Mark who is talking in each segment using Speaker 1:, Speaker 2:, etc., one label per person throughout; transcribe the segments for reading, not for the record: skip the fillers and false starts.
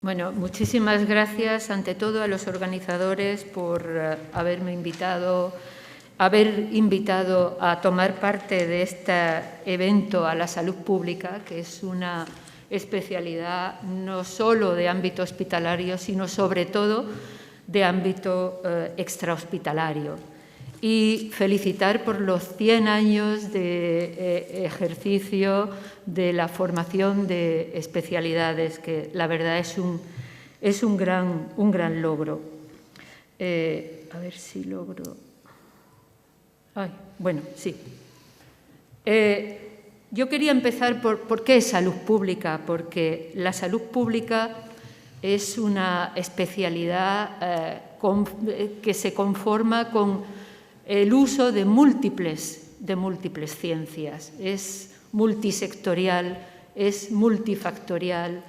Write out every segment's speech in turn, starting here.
Speaker 1: Bueno, muchísimas gracias ante todo a los organizadores por haber invitado a tomar parte de este evento a la salud pública, que es una especialidad no solo de ámbito hospitalario, sino sobre todo de ámbito extrahospitalario. Y felicitar por los 100 años de ejercicio de la formación de especialidades, que la verdad es un gran logro. A ver si logro... bueno, sí. Yo quería empezar por qué es salud pública, porque la salud pública es una especialidad que se conforma con el uso de múltiples ciencias. Es multisectorial, es multifactorial,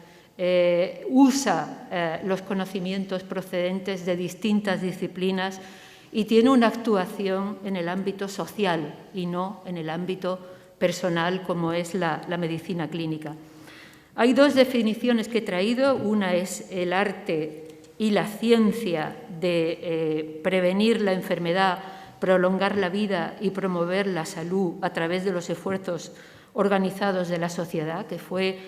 Speaker 1: usa los conocimientos procedentes de distintas disciplinas y tiene una actuación en el ámbito social y no en el ámbito personal, como es la medicina clínica. Hay dos definiciones que he traído. Una es el arte y la ciencia de prevenir la enfermedad, prolongar la vida y promover la salud a través de los esfuerzos organizados de la sociedad, que fue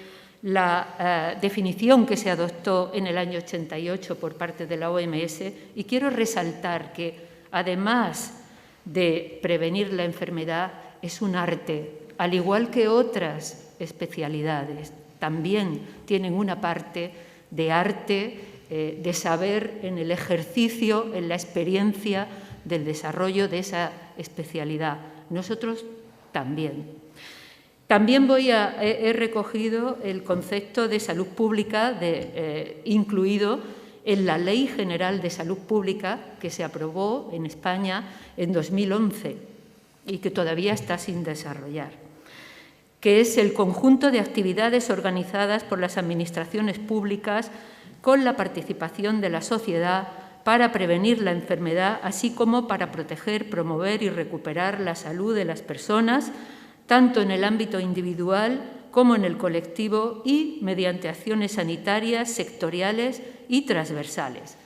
Speaker 1: la definición que se adoptó en el año 88 por parte de la OMS. Y quiero resaltar que, además de prevenir la enfermedad, es un arte, al igual que otras especialidades. También tienen una parte de arte, de saber en el ejercicio, en la experiencia del desarrollo de esa especialidad. Nosotros también. También he recogido el concepto de salud pública incluido en la Ley General de Salud Pública que se aprobó en España en 2011 y que todavía está sin desarrollar, que es el conjunto de actividades organizadas por las administraciones públicas con la participación de la sociedad para prevenir la enfermedad, así como para proteger, promover y recuperar la salud de las personas, tanto en el ámbito individual como en el colectivo y mediante acciones sanitarias, sectoriales y transversales.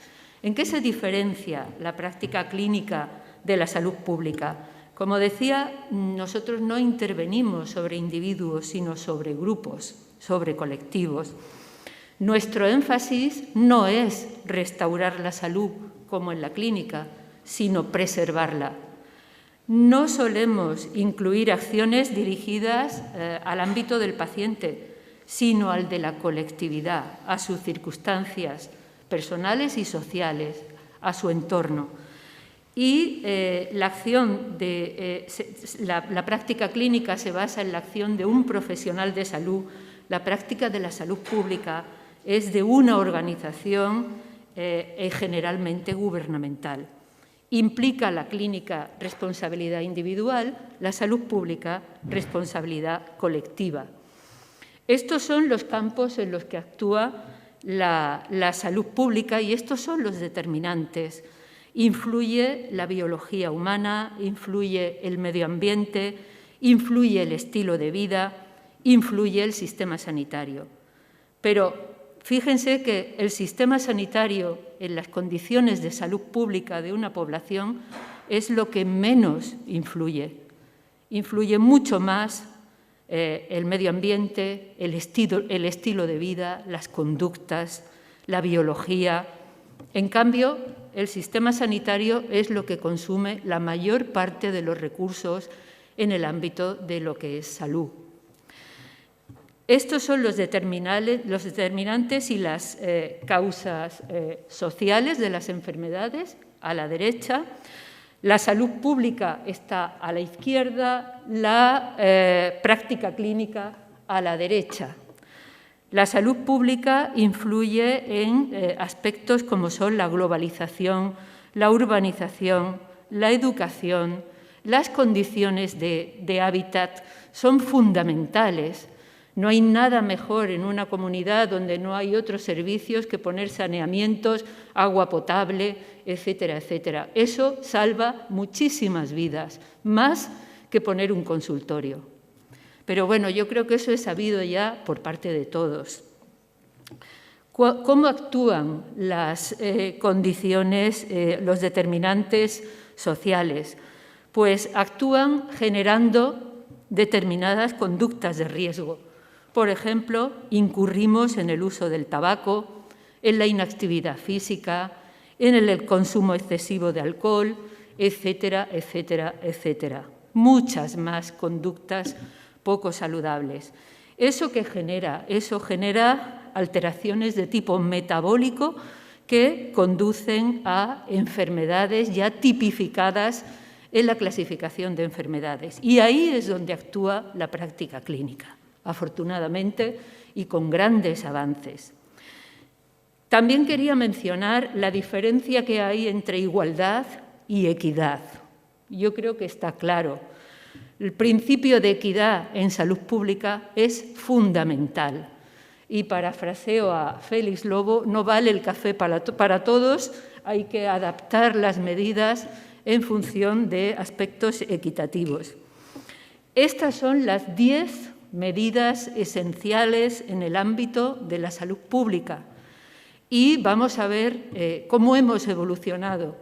Speaker 1: ¿En qué se diferencia la práctica clínica de la salud pública? Como decía, nosotros no intervenimos sobre individuos, sino sobre grupos, sobre colectivos. Nuestro énfasis no es restaurar la salud, como en la clínica, sino preservarla. No solemos incluir acciones dirigidas al ámbito del paciente, sino al de la colectividad, a sus circunstancias personales y sociales, a su entorno. Y la práctica clínica se basa en la acción de un profesional de salud. La práctica de la salud pública es de una organización generalmente gubernamental. Implica la clínica responsabilidad individual, la salud pública responsabilidad colectiva. Estos son los campos en los que actúa la salud pública y estos son los determinantes. Influye la biología humana, influye el medio ambiente, influye el estilo de vida, influye el sistema sanitario. Pero fíjense que el sistema sanitario en las condiciones de salud pública de una población es lo que menos influye. Influye mucho más el medio ambiente, el estilo de vida, las conductas, la biología. En cambio, el sistema sanitario es lo que consume la mayor parte de los recursos en el ámbito de lo que es salud. Estos son los determinantes y las causas sociales de las enfermedades, a la derecha. La salud pública está a la izquierda, la práctica clínica a la derecha. La salud pública influye en aspectos como son la globalización, la urbanización, la educación, las condiciones de hábitat son fundamentales. No hay nada mejor en una comunidad donde no hay otros servicios que poner saneamientos, agua potable, etcétera, etcétera. Eso salva muchísimas vidas, más que poner un consultorio. Pero bueno, yo creo que eso es sabido ya por parte de todos. ¿Cómo actúan las condiciones, los determinantes sociales? Pues actúan generando determinadas conductas de riesgo. Por ejemplo, incurrimos en el uso del tabaco, en la inactividad física, en el consumo excesivo de alcohol, etcétera, etcétera, etcétera. Muchas más conductas poco saludables. ¿Eso qué genera? Eso genera alteraciones de tipo metabólico que conducen a enfermedades ya tipificadas en la clasificación de enfermedades. Y ahí es donde actúa la práctica clínica, afortunadamente, y con grandes avances. También quería mencionar la diferencia que hay entre igualdad y equidad. Yo creo que está claro. El principio de equidad en salud pública es fundamental. Y parafraseo a Félix Lobo, no vale el café para todos, hay que adaptar las medidas en función de aspectos equitativos. Estas son las 10 medidas esenciales en el ámbito de la salud pública. Y vamos a ver cómo hemos evolucionado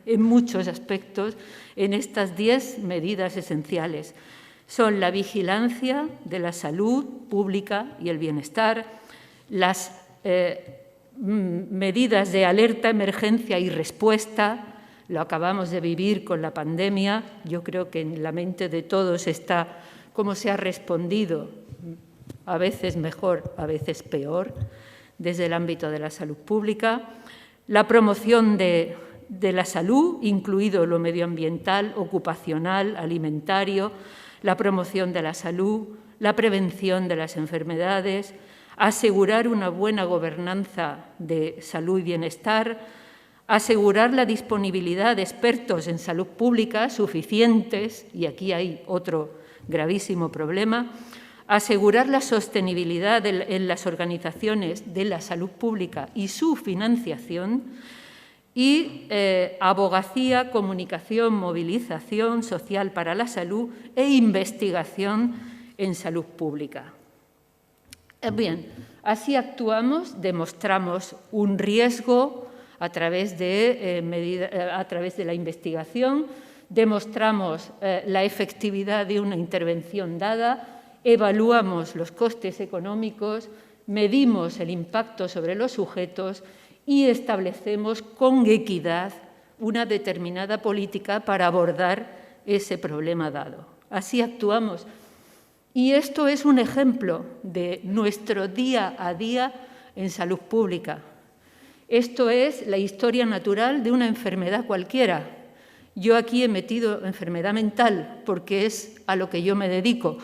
Speaker 1: en muchos aspectos en estas 10 medidas esenciales. Son la vigilancia de la salud pública y el bienestar, las medidas de alerta, emergencia y respuesta. Lo acabamos de vivir con la pandemia. Yo creo que en la mente de todos está cómo se ha respondido, a veces mejor, a veces peor, desde el ámbito de la salud pública. La promoción de la salud, incluido lo medioambiental, ocupacional, alimentario, la promoción de la salud, la prevención de las enfermedades, asegurar una buena gobernanza de salud y bienestar, asegurar la disponibilidad de expertos en salud pública suficientes, y aquí hay otro gravísimo problema, asegurar la sostenibilidad en las organizaciones de la salud pública y su financiación, y abogacía, comunicación, movilización social para la salud e investigación en salud pública. Bien, así actuamos, demostramos un riesgo a través de la investigación, demostramos la efectividad de una intervención dada, evaluamos los costes económicos, medimos el impacto sobre los sujetos y establecemos con equidad una determinada política para abordar ese problema dado. Así actuamos. Y esto es un ejemplo de nuestro día a día en salud pública. Esto es la historia natural de una enfermedad cualquiera. Yo aquí he metido enfermedad mental porque es a lo que yo me dedico.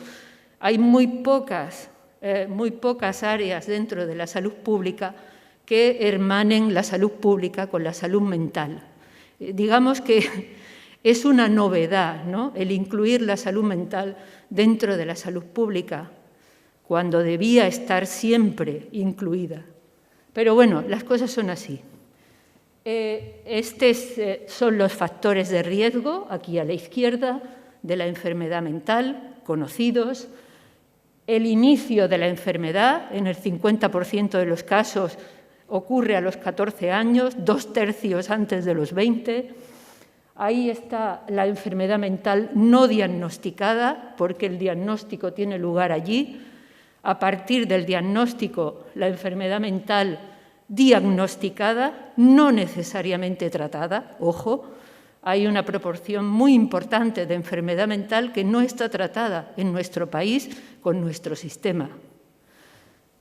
Speaker 1: Hay muy pocas áreas dentro de la salud pública que hermanen la salud pública con la salud mental. Digamos que es una novedad, ¿no?, el incluir la salud mental dentro de la salud pública, cuando debía estar siempre incluida. Pero bueno, las cosas son así. Estos son los factores de riesgo, aquí a la izquierda, de la enfermedad mental, conocidos. El inicio de la enfermedad, en el 50% de los casos, ocurre a los 14 años, 2/3 antes de los 20. Ahí está la enfermedad mental no diagnosticada, porque el diagnóstico tiene lugar allí. A partir del diagnóstico, la enfermedad mental diagnosticada, no necesariamente tratada, ojo, hay una proporción muy importante de enfermedad mental que no está tratada en nuestro país con nuestro sistema.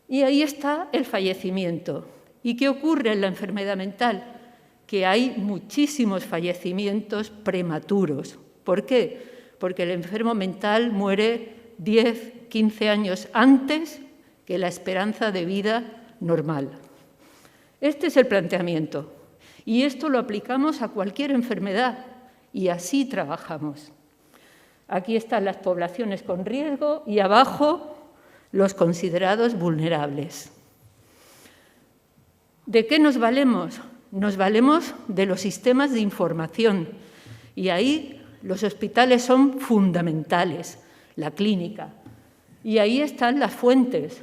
Speaker 1: Y ahí está el fallecimiento. ¿Y qué ocurre en la enfermedad mental? Que hay muchísimos fallecimientos prematuros. ¿Por qué? Porque el enfermo mental muere 10, 15 años antes que la esperanza de vida normal. Este es el planteamiento. Y esto lo aplicamos a cualquier enfermedad y así trabajamos. Aquí están las poblaciones con riesgo y abajo los considerados vulnerables. ¿De qué nos valemos? Nos valemos de los sistemas de información y ahí los hospitales son fundamentales, la clínica. Y ahí están las fuentes,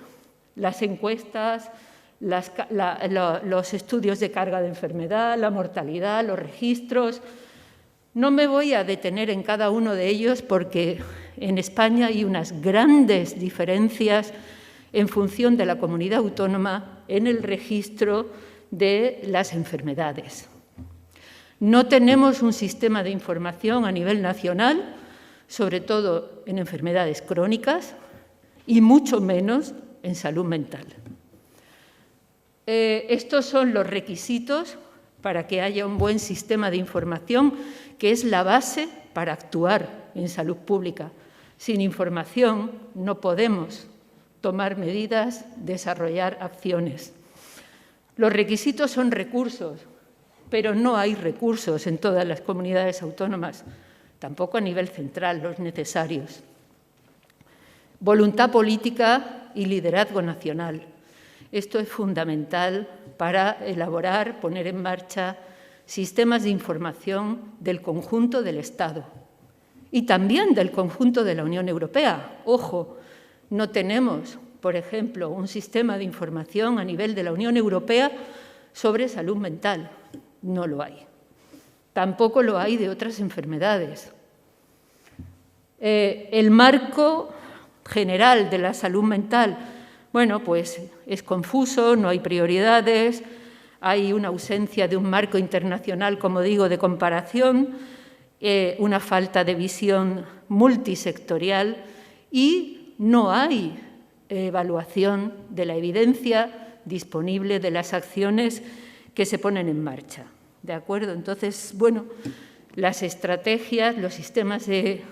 Speaker 1: las encuestas, los estudios de carga de enfermedad, la mortalidad, los registros. No me voy a detener en cada uno de ellos porque en España hay unas grandes diferencias en función de la comunidad autónoma en el registro de las enfermedades. No tenemos un sistema de información a nivel nacional, sobre todo en enfermedades crónicas y mucho menos en salud mental. Estos son los requisitos para que haya un buen sistema de información, que es la base para actuar en salud pública. Sin información no podemos tomar medidas, desarrollar acciones. Los requisitos son recursos, pero no hay recursos en todas las comunidades autónomas, tampoco a nivel central los necesarios. Voluntad política y liderazgo nacional. Esto es fundamental para elaborar, poner en marcha sistemas de información del conjunto del Estado y también del conjunto de la Unión Europea. Ojo, no tenemos, por ejemplo, un sistema de información a nivel de la Unión Europea sobre salud mental. No lo hay. Tampoco lo hay de otras enfermedades. El marco general de la salud mental, bueno, pues es confuso, no hay prioridades, hay una ausencia de un marco internacional, como digo, de comparación, una falta de visión multisectorial y no hay evaluación de la evidencia disponible de las acciones que se ponen en marcha. ¿De acuerdo? Entonces, bueno, las estrategias, los sistemas de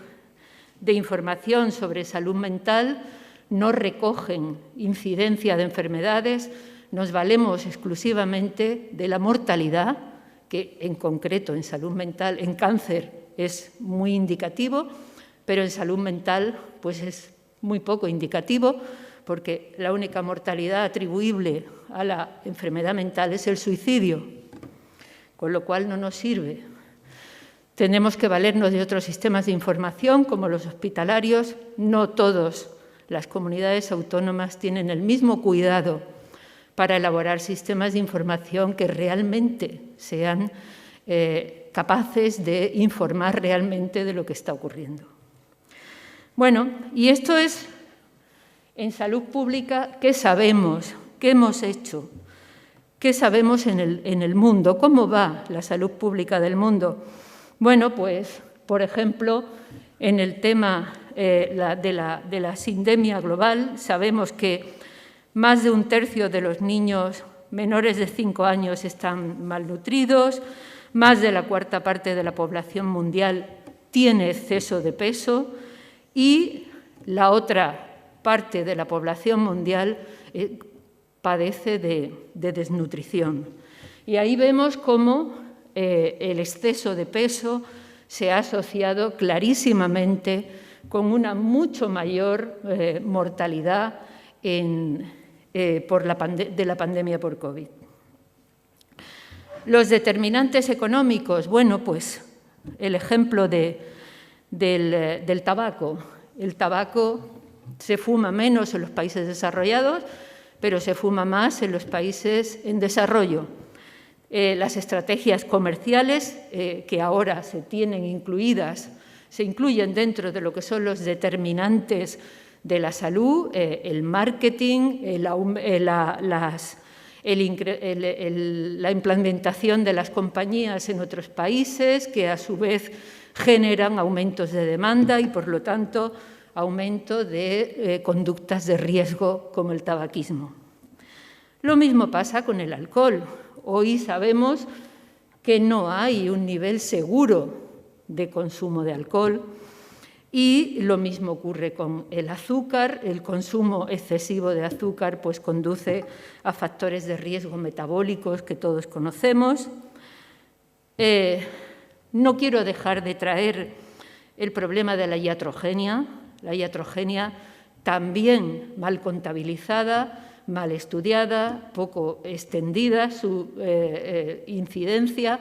Speaker 1: información sobre salud mental no recogen incidencia de enfermedades, nos valemos exclusivamente de la mortalidad, que en concreto en salud mental, en cáncer es muy indicativo, pero en salud mental pues es muy poco indicativo, porque la única mortalidad atribuible a la enfermedad mental es el suicidio, con lo cual no nos sirve. Tenemos que valernos de otros sistemas de información, como los hospitalarios. No todas las comunidades autónomas tienen el mismo cuidado para elaborar sistemas de información que realmente sean capaces de informar realmente de lo que está ocurriendo. Bueno, y esto es, en salud pública, ¿qué sabemos? ¿Qué hemos hecho? ¿Qué sabemos en el mundo? ¿Cómo va la salud pública del mundo? Bueno, pues, por ejemplo, en el tema de la sindemia global, sabemos que más de un tercio de los niños menores de 5 años están malnutridos, más de la cuarta parte de la población mundial tiene exceso de peso y la otra parte de la población mundial padece de desnutrición. Y ahí vemos cómo el exceso de peso se ha asociado clarísimamente con una mucho mayor mortalidad de la pandemia por COVID. Los determinantes económicos, bueno, pues el ejemplo del tabaco. El tabaco se fuma menos en los países desarrollados, pero se fuma más en los países en desarrollo. Las estrategias comerciales que ahora se tienen incluidas, se incluyen dentro de lo que son los determinantes de la salud, el marketing, la implementación de las compañías en otros países, que a su vez generan aumentos de demanda y, por lo tanto, aumento de conductas de riesgo como el tabaquismo. Lo mismo pasa con el alcohol. Hoy sabemos que no hay un nivel seguro de consumo de alcohol y lo mismo ocurre con el azúcar. El consumo excesivo de azúcar pues conduce a factores de riesgo metabólicos que todos conocemos. No quiero dejar de traer el problema de la iatrogenia. La iatrogenia también mal contabilizada, mal estudiada, poco extendida su incidencia,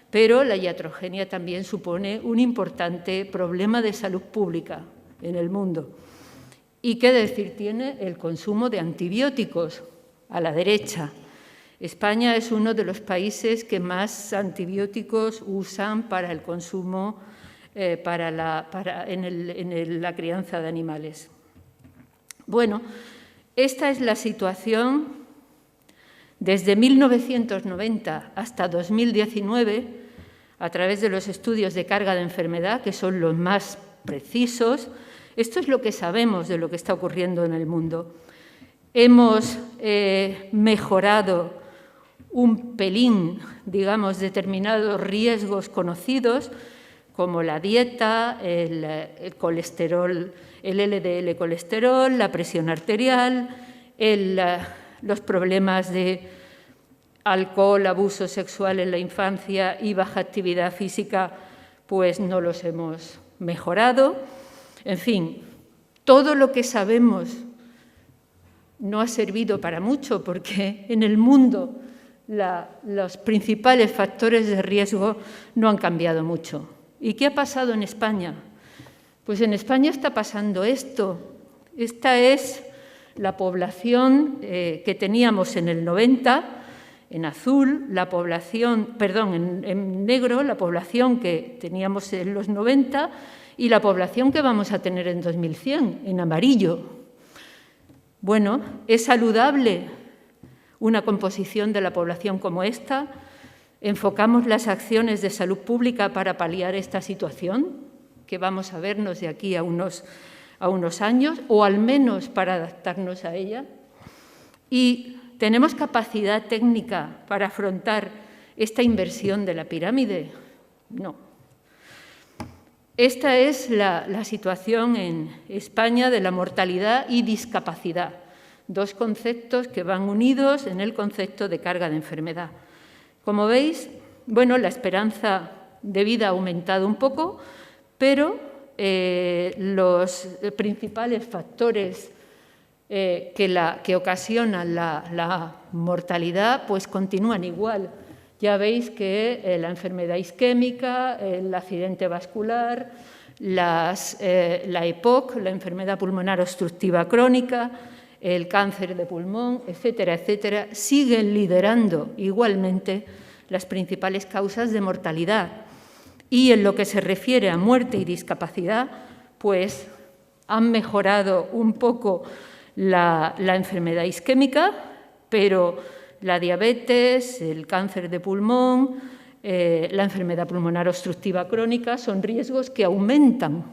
Speaker 1: pero la iatrogenia también supone un importante problema de salud pública en el mundo. ¿Y qué decir tiene el consumo de antibióticos? a la derecha. España es uno de los países que más antibióticos usan para el consumo, en la crianza de animales. Bueno, esta es la situación desde 1990 hasta 2019, a través de los estudios de carga de enfermedad, que son los más precisos. Esto es lo que sabemos de lo que está ocurriendo en el mundo. Hemos mejorado un pelín, digamos, determinados riesgos conocidos, como la dieta, el colesterol, el LDL colesterol, la presión arterial, los problemas de alcohol, abuso sexual en la infancia y baja actividad física, pues no los hemos mejorado. En fin, todo lo que sabemos no ha servido para mucho, porque en el mundo los principales factores de riesgo no han cambiado mucho. ¿Y qué ha pasado en España? Pues en España está pasando esto. Esta es la población que teníamos en el 90, en azul, en negro, la población que teníamos en los 90 y la población que vamos a tener en 2100, en amarillo. Bueno, ¿es saludable una composición de la población como esta? ¿Enfocamos las acciones de salud pública para paliar esta situación, que vamos a vernos de aquí a unos años, o al menos para adaptarnos a ella? ¿Y tenemos capacidad técnica para afrontar esta inversión de la pirámide? No. Esta es la situación en España de la mortalidad y discapacidad, dos conceptos que van unidos en el concepto de carga de enfermedad. Como veis, bueno, la esperanza de vida ha aumentado un poco, pero los principales factores que ocasionan la mortalidad pues continúan igual. Ya veis que la enfermedad isquémica, el accidente vascular, la EPOC, la enfermedad pulmonar obstructiva crónica, el cáncer de pulmón, etcétera, etcétera, siguen liderando igualmente las principales causas de mortalidad. Y en lo que se refiere a muerte y discapacidad, pues han mejorado un poco la enfermedad isquémica, pero la diabetes, el cáncer de pulmón, la enfermedad pulmonar obstructiva crónica son riesgos que aumentan.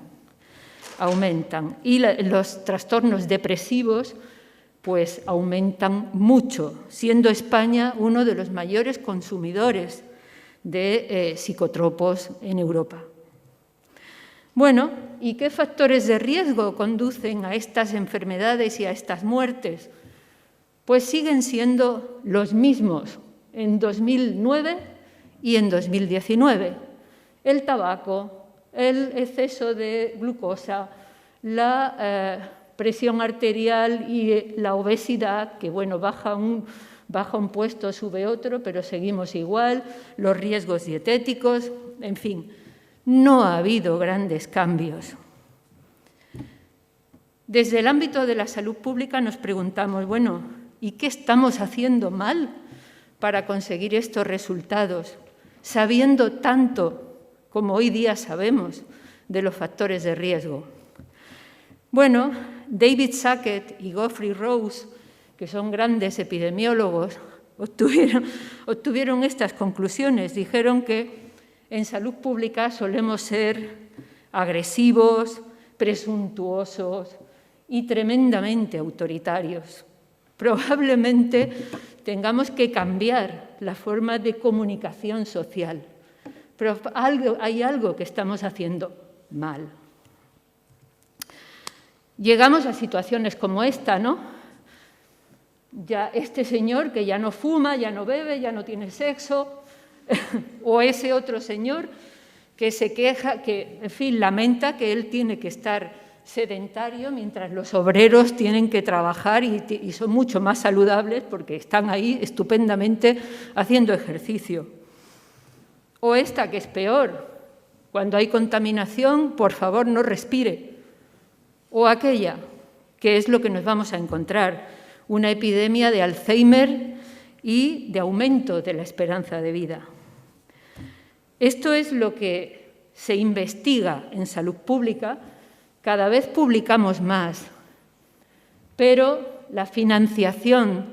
Speaker 1: Y los trastornos depresivos pues aumentan mucho, siendo España uno de los mayores consumidores de psicotropos en Europa. Bueno, ¿y qué factores de riesgo conducen a estas enfermedades y a estas muertes? Pues siguen siendo los mismos en 2009 y en 2019. El tabaco, el exceso de glucosa, la presión arterial y la obesidad, que bueno, baja un puesto, sube otro, pero seguimos igual, los riesgos dietéticos, en fin, no ha habido grandes cambios. Desde el ámbito de la salud pública nos preguntamos, bueno, ¿y qué estamos haciendo mal para conseguir estos resultados, sabiendo tanto como hoy día sabemos de los factores de riesgo? Bueno, David Sackett y Geoffrey Rose, que son grandes epidemiólogos, obtuvieron estas conclusiones. Dijeron que en salud pública solemos ser agresivos, presuntuosos y tremendamente autoritarios. Probablemente tengamos que cambiar la forma de comunicación social, pero hay algo que estamos haciendo mal. Llegamos a situaciones como esta, ¿no? Ya este señor que ya no fuma, ya no bebe, ya no tiene sexo, o ese otro señor que se queja, que, en fin, lamenta que él tiene que estar sedentario mientras los obreros tienen que trabajar y son mucho más saludables porque están ahí estupendamente haciendo ejercicio. O esta, que es peor, cuando hay contaminación, por favor, no respire. O aquella, que es lo que nos vamos a encontrar, una epidemia de Alzheimer y de aumento de la esperanza de vida. Esto es lo que se investiga en salud pública. Cada vez publicamos más, pero la financiación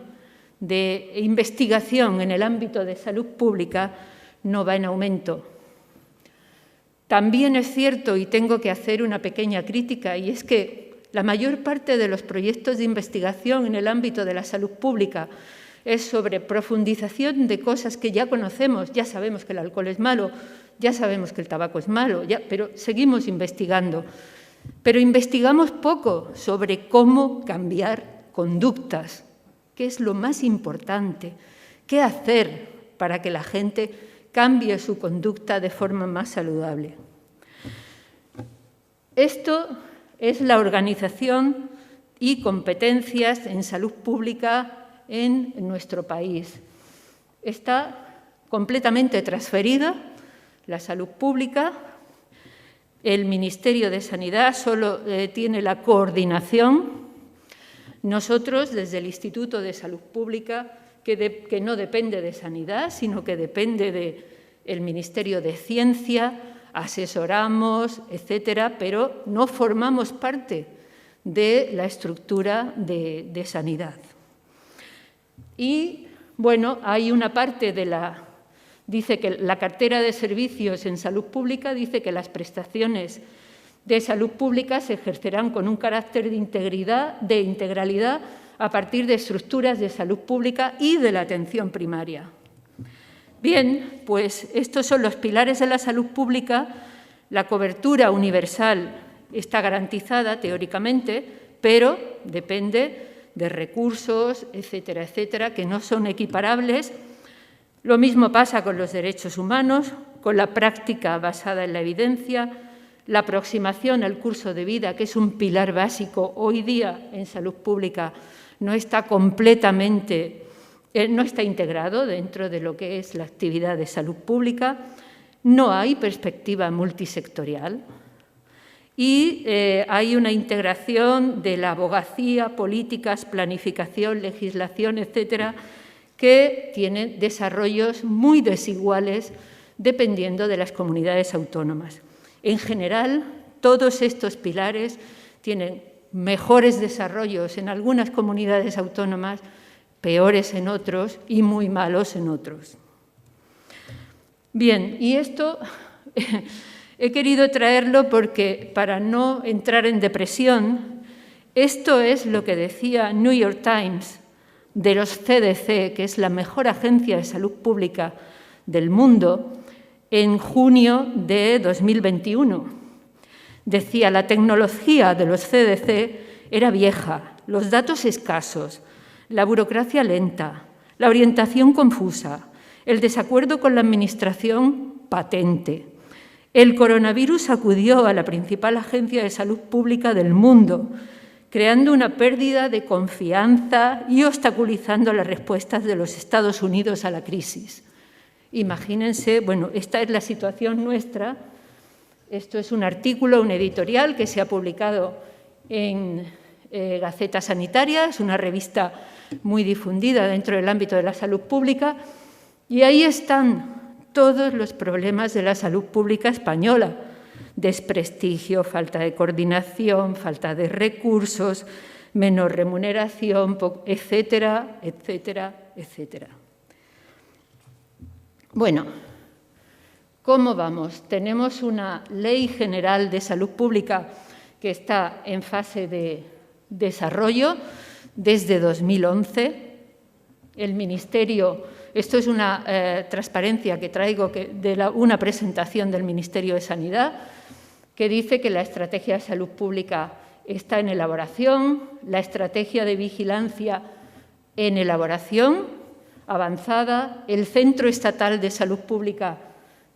Speaker 1: de investigación en el ámbito de salud pública no va en aumento. También es cierto, y tengo que hacer una pequeña crítica, y es que la mayor parte de los proyectos de investigación en el ámbito de la salud pública es sobre profundización de cosas que ya conocemos. Ya sabemos que el alcohol es malo, ya sabemos que el tabaco es malo, pero seguimos investigando. Pero investigamos poco sobre cómo cambiar conductas, que es lo más importante. ¿Qué hacer para que la gente cambie su conducta de forma más saludable? Esto es la organización y competencias en salud pública en nuestro país. Está completamente transferida la salud pública. El Ministerio de Sanidad solo tiene la coordinación. Nosotros, desde el Instituto de Salud Pública, que no depende de Sanidad, sino que depende del Ministerio de Ciencia, asesoramos, etcétera, pero no formamos parte de la estructura de Sanidad. Y, bueno, hay una parte de dice que la cartera de servicios en salud pública dice que las prestaciones de salud pública se ejercerán con un carácter de integralidad a partir de estructuras de salud pública y de la atención primaria. Bien, pues estos son los pilares de la salud pública. La cobertura universal está garantizada teóricamente, pero depende de recursos, etcétera, etcétera, que no son equiparables. Lo mismo pasa con los derechos humanos, con la práctica basada en la evidencia, la aproximación al curso de vida, que es un pilar básico hoy día en salud pública, no está integrado dentro de lo que es la actividad de salud pública, no hay perspectiva multisectorial y hay una integración de la abogacía, políticas, planificación, legislación, etcétera, que tienen desarrollos muy desiguales dependiendo de las comunidades autónomas. En general, todos estos pilares tienen mejores desarrollos en algunas comunidades autónomas, peores en otros y muy malos en otros. Bien, y esto he querido traerlo porque, para no entrar en depresión, esto es lo que decía New York Times de los CDC, que es la mejor agencia de salud pública del mundo, en junio de 2021. Decía, la tecnología de los CDC era vieja, los datos escasos, la burocracia lenta, la orientación confusa, el desacuerdo con la administración patente. El coronavirus acudió a la principal agencia de salud pública del mundo, creando una pérdida de confianza y obstaculizando las respuestas de los Estados Unidos a la crisis. Imagínense, bueno, esta es la situación nuestra. Esto es un artículo, un editorial que se ha publicado en Gaceta Sanitaria, es una revista muy difundida dentro del ámbito de la salud pública, y ahí están todos los problemas de la salud pública española: desprestigio, falta de coordinación, falta de recursos, menor remuneración, etcétera, etcétera, etcétera. Bueno, ¿cómo vamos? Tenemos una Ley General de Salud Pública que está en fase de desarrollo desde 2011. El Ministerio, esto es una transparencia que traigo de una presentación del Ministerio de Sanidad, que dice que la estrategia de salud pública está en elaboración, la estrategia de vigilancia en elaboración avanzada, el Centro Estatal de Salud Pública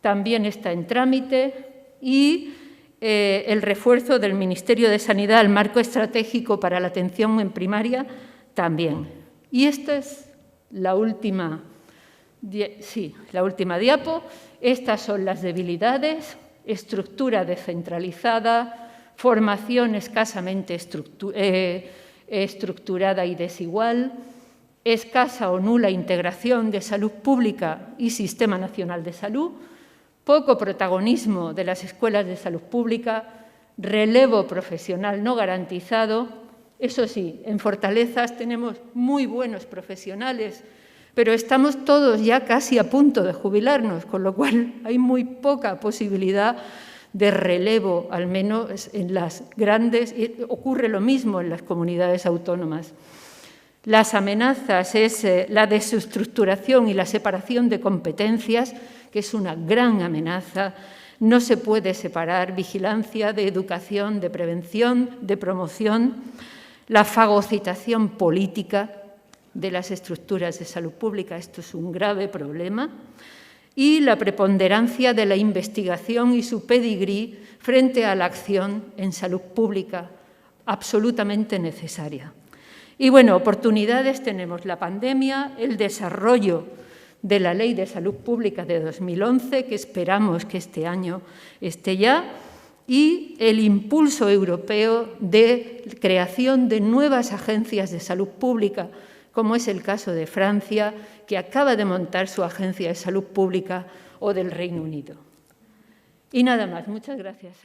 Speaker 1: también está en trámite y el refuerzo del Ministerio de Sanidad al marco estratégico para la atención en primaria también. Y esta es la última diapo. Estas son las debilidades: estructura descentralizada, formación escasamente estructurada y desigual, escasa o nula integración de salud pública y Sistema Nacional de Salud, poco protagonismo de las escuelas de salud pública, relevo profesional no garantizado. Eso sí, en Fortalezas tenemos muy buenos profesionales, pero estamos todos ya casi a punto de jubilarnos, con lo cual hay muy poca posibilidad de relevo, al menos en las grandes, y ocurre lo mismo en las comunidades autónomas. Las amenazas es la desestructuración y la separación de competencias, que es una gran amenaza. No se puede separar vigilancia de educación, de prevención, de promoción. La fagocitación política de las estructuras de salud pública, esto es un grave problema. Y la preponderancia de la investigación y su pedigrí frente a la acción en salud pública, absolutamente necesaria. Y bueno, oportunidades tenemos la pandemia, el desarrollo de la Ley de Salud Pública de 2011, que esperamos que este año esté ya, y el impulso europeo de creación de nuevas agencias de salud pública, como es el caso de Francia, que acaba de montar su agencia de salud pública, o del Reino Unido. Y nada más, muchas gracias.